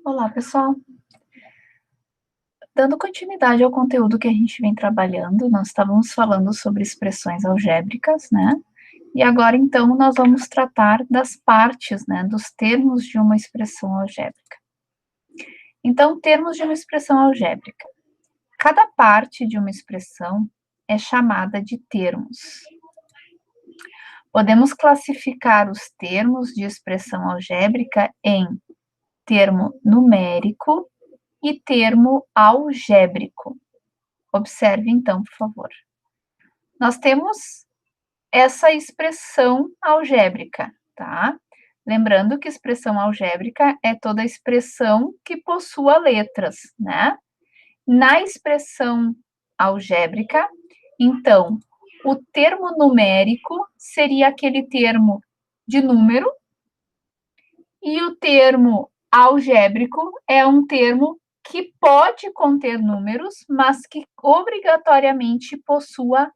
Olá, pessoal. Dando continuidade ao conteúdo que a gente vem trabalhando, nós estávamos falando sobre expressões algébricas, né? E agora, então, nós vamos tratar das partes, né, dos termos de uma expressão algébrica. Então, termos de uma expressão algébrica. Cada parte de uma expressão é chamada de termos. Podemos classificar os termos de expressão algébrica em termo numérico e termo algébrico. Observe então, por favor. Nós temos essa expressão algébrica, tá? Lembrando que expressão algébrica é toda expressão que possua letras, né? Na expressão algébrica, então, o termo numérico seria aquele termo de número, e o termo algébrico é um termo que pode conter números, mas que obrigatoriamente possua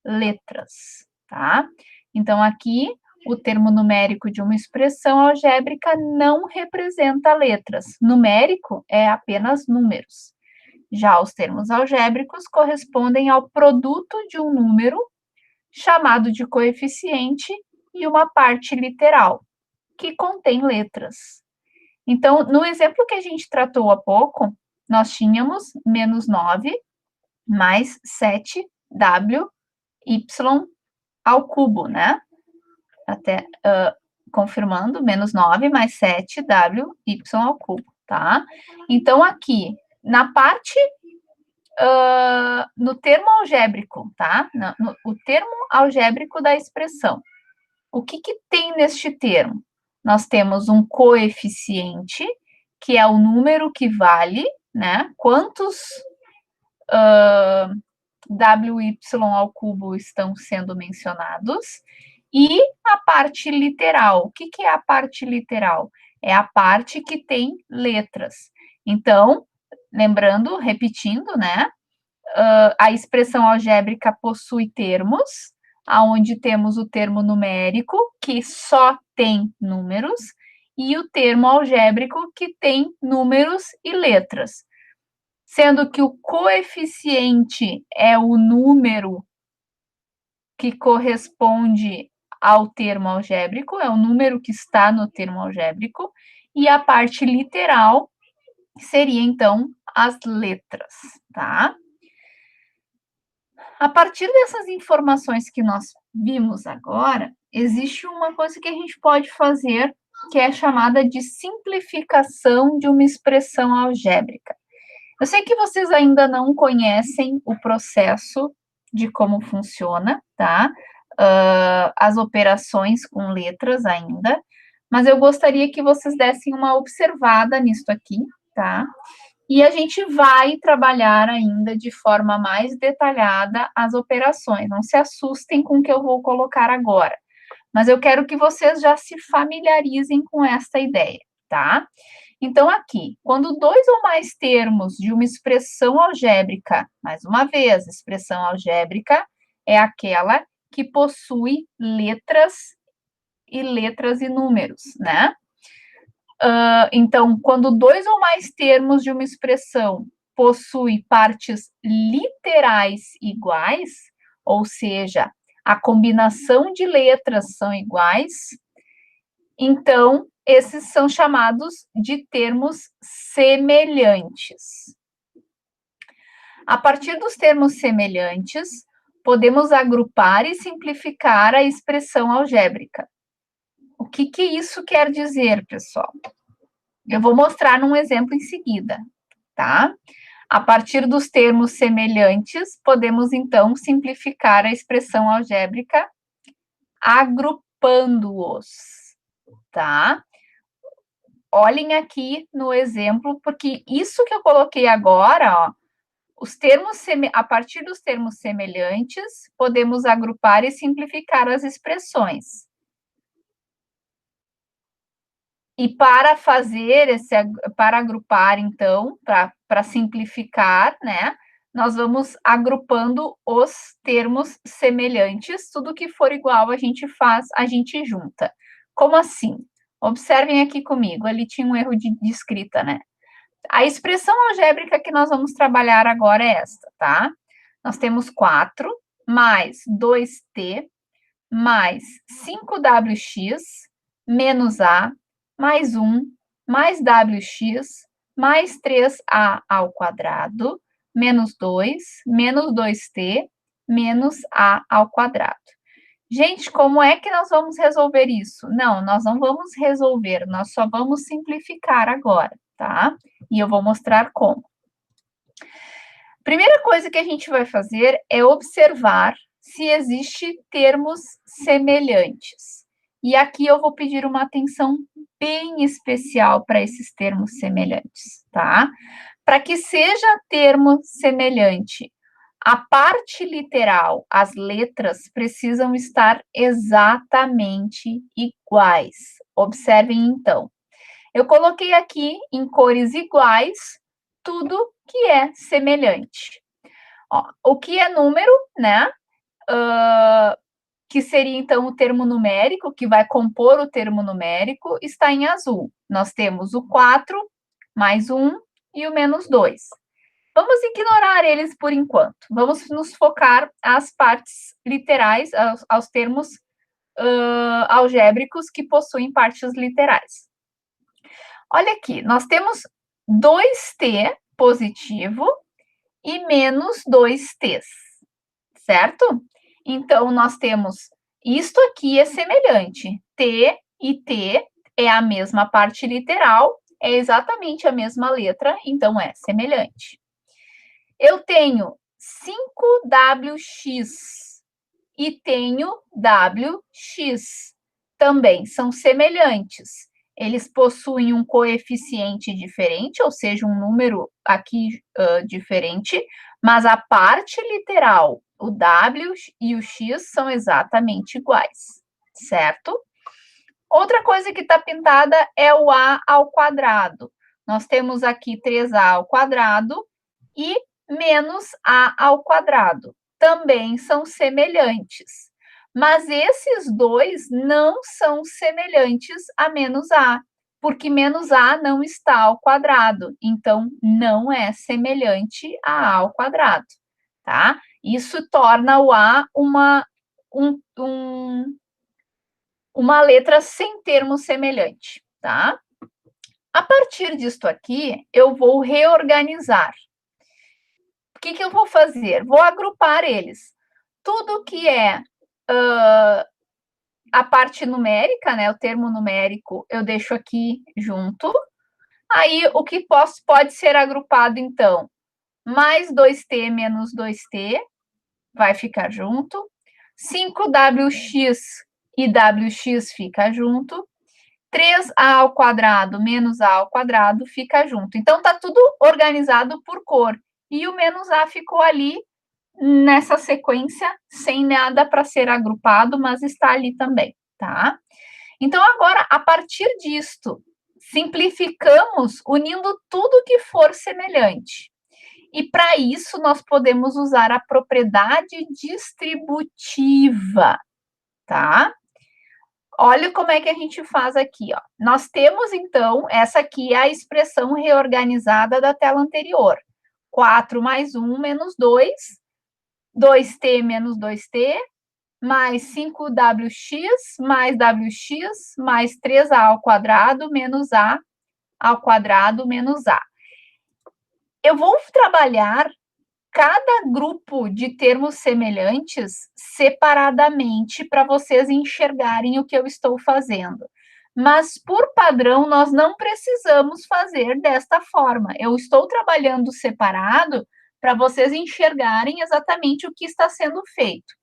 letras, tá? Então, aqui, o termo numérico de uma expressão algébrica não representa letras. Numérico é apenas números. Já os termos algébricos correspondem ao produto de um número, chamado de coeficiente, e uma parte literal, que contém letras. Então, no exemplo que a gente tratou há pouco, nós tínhamos menos 9 mais 7w y ao cubo, né? Até confirmando, menos 9 mais 7w y ao cubo, tá? Então, aqui, na parte, no termo algébrico, tá? O termo algébrico da expressão. O que tem neste termo? Nós temos um coeficiente, que é o número que vale, né? Quantos wy ao cubo estão sendo mencionados, e a parte literal. O que é a parte literal? É a parte que tem letras. Então, lembrando, repetindo, né? A expressão algébrica possui termos, aonde temos o termo numérico, que só tem números, e o termo algébrico, que tem números e letras. Sendo que o coeficiente é o número que corresponde ao termo algébrico, é o número que está no termo algébrico, e a parte literal seria, então, as letras, tá? A partir dessas informações que nós vimos agora, existe uma coisa que a gente pode fazer, que é chamada de simplificação de uma expressão algébrica. Eu sei que vocês ainda não conhecem o processo de como funciona, tá? As operações com letras ainda, mas eu gostaria que vocês dessem uma observada nisso aqui, tá? E a gente vai trabalhar ainda de forma mais detalhada as operações. Não se assustem com o que eu vou colocar agora, mas eu quero que vocês já se familiarizem com essa ideia, tá? Então, aqui, quando dois ou mais termos de uma expressão algébrica, mais uma vez, expressão algébrica é aquela que possui letras e números, né? Então, quando dois ou mais termos de uma expressão possuem partes literais iguais, ou seja, a combinação de letras são iguais, então, esses são chamados de termos semelhantes. A partir dos termos semelhantes, podemos agrupar e simplificar a expressão algébrica. O que isso quer dizer, pessoal? Eu vou mostrar num exemplo em seguida, tá? A partir dos termos semelhantes, podemos, então, simplificar a expressão algébrica agrupando-os, tá? Olhem aqui no exemplo, porque isso que eu coloquei agora, ó, a partir dos termos semelhantes, podemos agrupar e simplificar as expressões. E para para agrupar, então, para simplificar, né, nós vamos agrupando os termos semelhantes, tudo que for igual a gente faz, a gente junta. Como assim? Observem aqui comigo, ali tinha um erro de escrita, né? A expressão algébrica que nós vamos trabalhar agora é esta, tá? Nós temos 4 mais 2t mais 5wx menos a mais 1 mais wx mais 3a ao quadrado menos 2 menos 2t menos a ao quadrado. Gente, como é que nós vamos resolver isso? Não, nós não vamos resolver, nós só vamos simplificar agora, tá? E eu vou mostrar como. Primeira coisa que a gente vai fazer é observar se existe termos semelhantes. E aqui eu vou pedir uma atenção bem especial para esses termos semelhantes, tá? Para que seja termo semelhante, a parte literal, as letras precisam estar exatamente iguais. Observem então. Eu coloquei aqui em cores iguais tudo que é semelhante. Ó, o que é número, né? Que seria então o termo numérico, que vai compor o termo numérico, está em azul. Nós temos o 4 mais 1 e o menos 2. Vamos ignorar eles por enquanto. Vamos nos focar às partes literais, aos termos algébricos que possuem partes literais. Olha aqui, nós temos 2t positivo e menos 2t, certo? Então, nós temos isto aqui é semelhante. T e T é a mesma parte literal, é exatamente a mesma letra, então é semelhante. Eu tenho 5wx e tenho wx. Também são semelhantes. Eles possuem um coeficiente diferente, ou seja, um número aqui diferente, mas a parte literal, o w e o x, são exatamente iguais, certo? Outra coisa que está pintada é o a ao quadrado. Nós temos aqui 3a ao quadrado e menos a ao quadrado. Também são semelhantes. Mas esses dois não são semelhantes a menos a, porque menos a não está ao quadrado. Então, não é semelhante a ao quadrado, tá? Isso torna o a uma letra sem termo semelhante, tá? A partir disto aqui, eu vou reorganizar. O que eu vou fazer? Vou agrupar eles. Tudo que é a parte numérica, né, o termo numérico, eu deixo aqui junto. Aí, o que pode ser agrupado, então? Mais 2t menos 2t vai ficar junto. 5wx e wx fica junto. 3a ao quadrado menos a ao quadrado fica junto. Então, tá tudo organizado por cor. E o menos a ficou ali nessa sequência, sem nada para ser agrupado, mas está ali também, tá? Então, agora, a partir disto, simplificamos unindo tudo que for semelhante. E para isso, nós podemos usar a propriedade distributiva, tá? Olha como é que a gente faz aqui, ó. Nós temos, então, essa aqui é a expressão reorganizada da tela anterior. 4 mais 1 menos 2, 2t menos 2t, mais 5wx, mais wx, mais 3a ao quadrado, menos a ao quadrado, menos a. Eu vou trabalhar cada grupo de termos semelhantes separadamente para vocês enxergarem o que eu estou fazendo. Mas, por padrão, nós não precisamos fazer desta forma. Eu estou trabalhando separado para vocês enxergarem exatamente o que está sendo feito.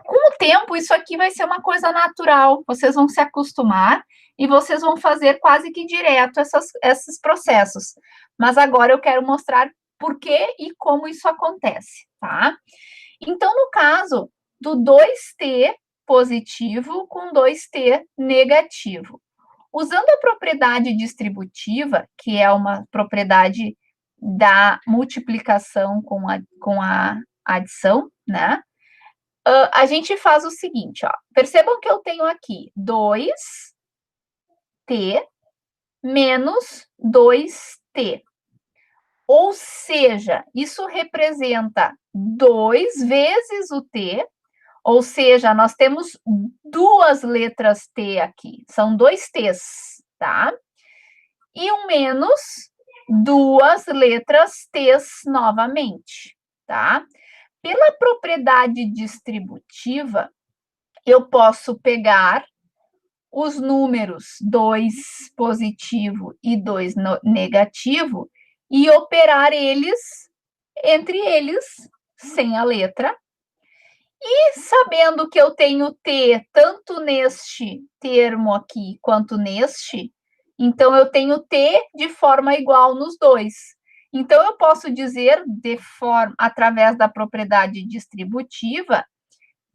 Com o tempo, isso aqui vai ser uma coisa natural. Vocês vão se acostumar e vocês vão fazer quase que direto esses processos. Mas agora eu quero mostrar por que e como isso acontece, tá? Então, no caso do 2t positivo com 2t negativo, usando a propriedade distributiva, que é uma propriedade da multiplicação com a adição, né? A gente faz o seguinte, ó. Percebam que eu tenho aqui 2t menos 2t. t. Ou seja, isso representa 2 vezes o t, ou seja, nós temos 2 letras t aqui, são 2 t's, tá? E um menos 2 letras t's novamente, tá? Pela propriedade distributiva, eu posso pegar os números 2 positivo e 2 negativo e operar eles, entre eles, sem a letra. E sabendo que eu tenho t tanto neste termo aqui quanto neste, então eu tenho t de forma igual nos dois. Então eu posso dizer através da propriedade distributiva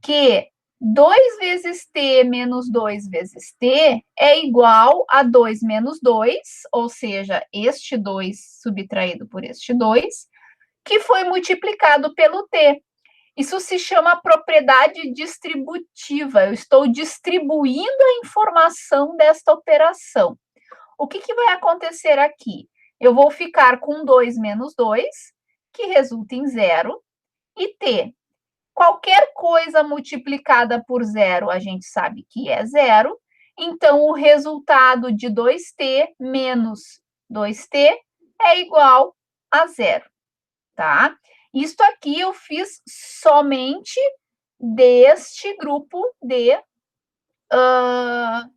que 2 vezes t menos 2 vezes t é igual a 2 menos 2, ou seja, este 2 subtraído por este 2, que foi multiplicado pelo t. Isso se chama propriedade distributiva. Eu estou distribuindo a informação desta operação. O que vai acontecer aqui? Eu vou ficar com 2 menos 2, que resulta em 0, e t. Qualquer coisa multiplicada por 0, a gente sabe que é 0. Então, o resultado de 2t menos 2t é igual a 0, tá? Isto aqui eu fiz somente deste grupo de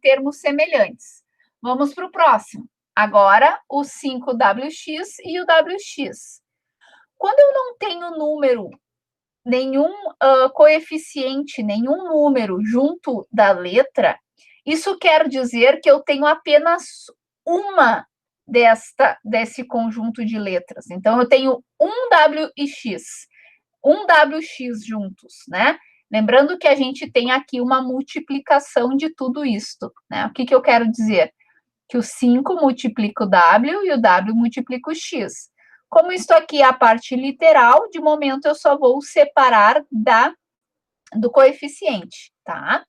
termos semelhantes. Vamos para o próximo. Agora, o 5wx e o wx. Quando eu não tenho número, nenhum coeficiente, nenhum número junto da letra, isso quer dizer que eu tenho apenas uma desse conjunto de letras. Então, eu tenho um w e x juntos, né? Lembrando que a gente tem aqui uma multiplicação de tudo isto, né? O que eu quero dizer? Que o 5 multiplica o w e o w multiplica o x. Como isso aqui é a parte literal, de momento eu só vou separar do coeficiente, tá?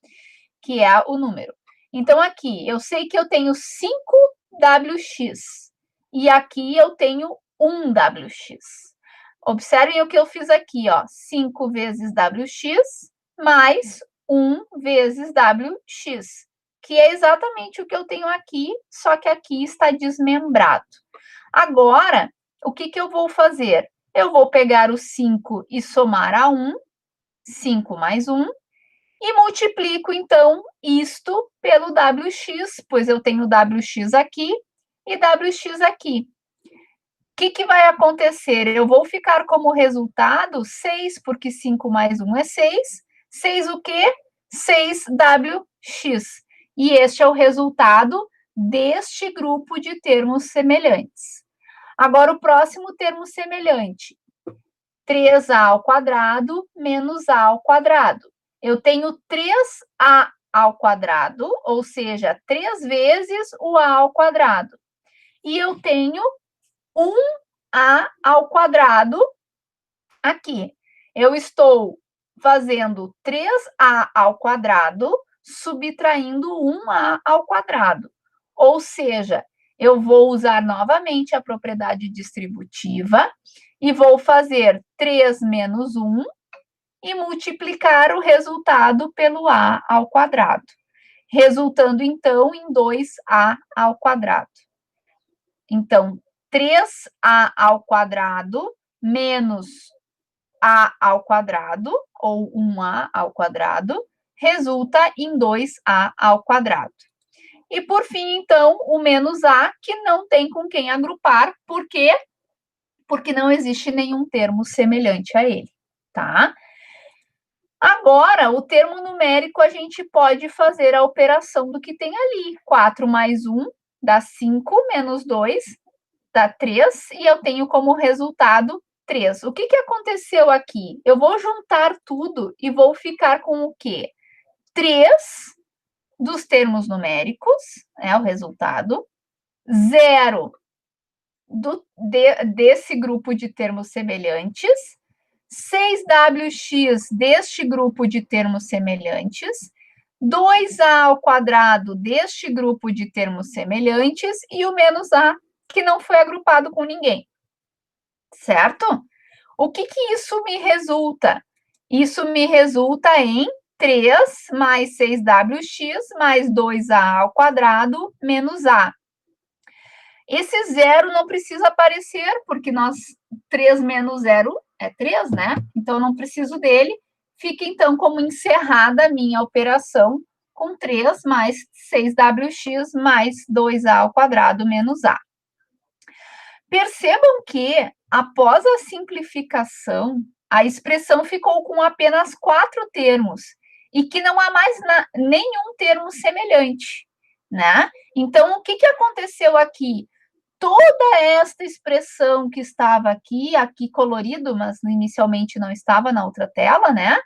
Que é o número. Então, aqui, eu sei que eu tenho 5wx. E aqui eu tenho 1wx. Observem o que eu fiz aqui, ó. 5 vezes wx mais 1 vezes wx. Que é exatamente o que eu tenho aqui, só que aqui está desmembrado. Agora, o que eu vou fazer? Eu vou pegar o 5 e somar a 1, 5 mais 1, e multiplico, então, isto pelo wx, pois eu tenho wx aqui e wx aqui. O que vai acontecer? Eu vou ficar como resultado 6, porque 5 mais 1 é 6. 6 o quê? 6wx. E este é o resultado deste grupo de termos semelhantes. Agora, o próximo termo semelhante. 3a ao quadrado menos a ao quadrado. Eu tenho 3a ao quadrado, ou seja, 3 vezes o a ao quadrado. E eu tenho 1a ao quadrado aqui. Eu estou fazendo 3a ao quadrado, subtraindo 1a ao quadrado. Ou seja, eu vou usar novamente a propriedade distributiva e vou fazer 3 menos 1 e multiplicar o resultado pelo a ao quadrado, resultando, então, em 2a ao quadrado. Então, 3a ao quadrado menos a ao quadrado, ou 1a ao quadrado, resulta em 2a ao quadrado. E, por fim, então, o menos a, que não tem com quem agrupar, por quê? Porque não existe nenhum termo semelhante a ele, tá? Agora, o termo numérico, a gente pode fazer a operação do que tem ali. 4 mais 1 dá 5, menos 2 dá 3, e eu tenho como resultado 3. O que aconteceu aqui? Eu vou juntar tudo e vou ficar com o quê? 3 dos termos numéricos, o resultado, 0 desse grupo de termos semelhantes, 6wx deste grupo de termos semelhantes, 2a ao quadrado deste grupo de termos semelhantes e o menos a que não foi agrupado com ninguém, certo? O que isso me resulta? Isso me resulta em 3 mais 6wx mais 2a ao quadrado menos a. Esse zero não precisa aparecer, porque 3 menos 0 é 3, né? Então, não preciso dele. Fica, então, como encerrada a minha operação com 3 mais 6wx mais 2a ao quadrado menos a. Percebam que, após a simplificação, a expressão ficou com apenas 4 termos e que não há mais nenhum termo semelhante, né? Então, o que aconteceu aqui? Toda esta expressão que estava aqui colorido, mas inicialmente não estava na outra tela, né?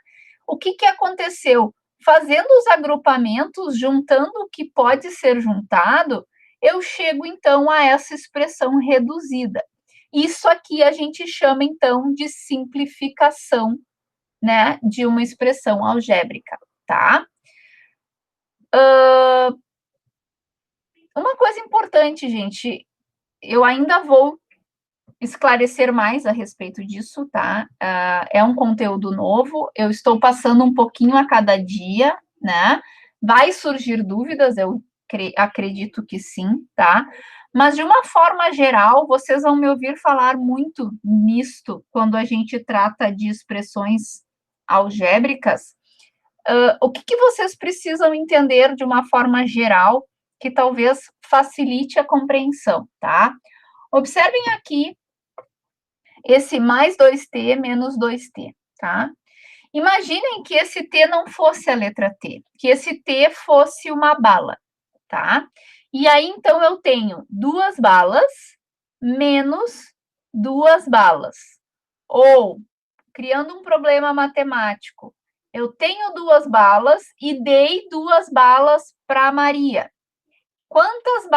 O que aconteceu? Fazendo os agrupamentos, juntando o que pode ser juntado, eu chego, então, a essa expressão reduzida. Isso aqui a gente chama, então, de simplificação, né, de uma expressão algébrica, tá? Uma coisa importante, gente, eu ainda vou esclarecer mais a respeito disso, tá? É um conteúdo novo, eu estou passando um pouquinho a cada dia, né? Vai surgir dúvidas, eu acredito que sim, tá? Mas, de uma forma geral, vocês vão me ouvir falar muito nisto quando a gente trata de expressões algébricas. O que vocês precisam entender de uma forma geral que talvez facilite a compreensão, tá? Observem aqui esse mais 2t menos 2t, tá? Imaginem que esse t não fosse a letra t, que esse t fosse uma bala, tá? E aí, então, eu tenho 2 balas menos 2 balas. Ou, criando um problema matemático, eu tenho 2 balas e dei 2 balas para a Maria. Quantas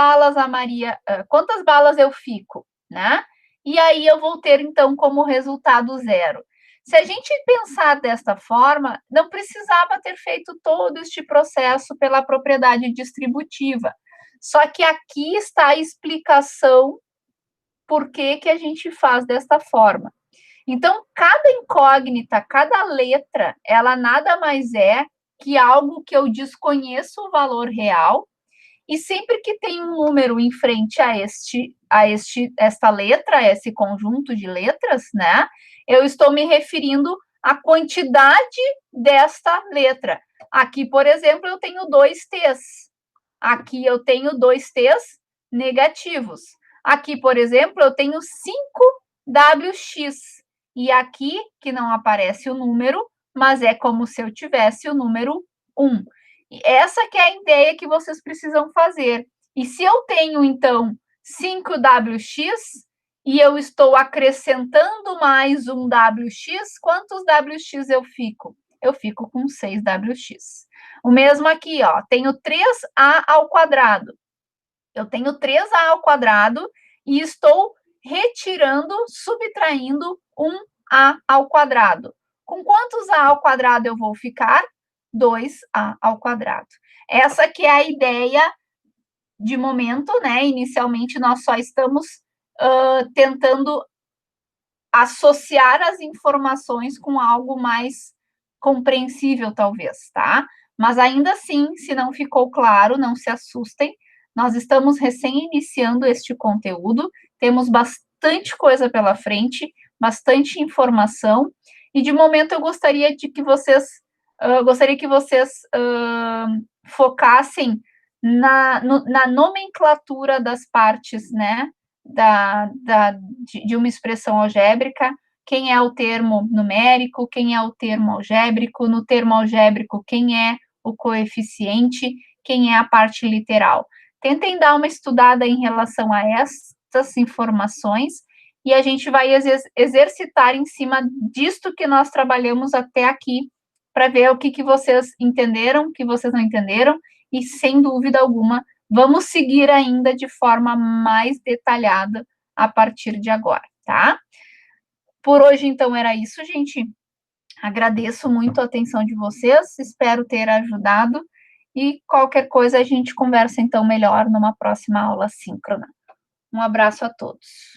balas eu fico, né? E aí eu vou ter, então, como resultado 0. Se a gente pensar desta forma, não precisava ter feito todo este processo pela propriedade distributiva. Só que aqui está a explicação por que a gente faz desta forma. Então, cada incógnita, cada letra, ela nada mais é que algo que eu desconheço o valor real, e sempre que tem um número em frente a esta letra, a esse conjunto de letras, né? Eu estou me referindo à quantidade desta letra. Aqui, por exemplo, eu tenho 2 T's. Aqui eu tenho 2 T's negativos. Aqui, por exemplo, eu tenho 5wx. E aqui, que não aparece o número, mas é como se eu tivesse o número 1. Essa que é a ideia que vocês precisam fazer. E se eu tenho, então, 5wx e eu estou acrescentando mais um wx, quantos wx eu fico? Eu fico com 6wx. O mesmo aqui, ó, tenho 3a ao quadrado. Eu tenho 3a ao quadrado e estou retirando, subtraindo 1a ao quadrado. Com quantos a ao quadrado eu vou ficar? 2a ao quadrado. Essa que é a ideia de momento, né? Inicialmente, nós só estamos tentando associar as informações com algo mais compreensível, talvez, tá? Mas ainda assim, se não ficou claro, não se assustem, nós estamos recém-iniciando este conteúdo, temos bastante coisa pela frente, bastante informação, e de momento eu gostaria que vocês focassem na nomenclatura das partes, né, de uma expressão algébrica, quem é o termo numérico, quem é o termo algébrico, no termo algébrico, quem é o coeficiente, quem é a parte literal. Tentem dar uma estudada em relação a essas informações e a gente vai exercitar em cima disto que nós trabalhamos até aqui, para ver o que vocês entenderam, o que vocês não entenderam, e, sem dúvida alguma, vamos seguir ainda de forma mais detalhada a partir de agora, tá? Por hoje, então, era isso, gente. Agradeço muito a atenção de vocês, espero ter ajudado, e qualquer coisa a gente conversa, então, melhor numa próxima aula síncrona. Um abraço a todos.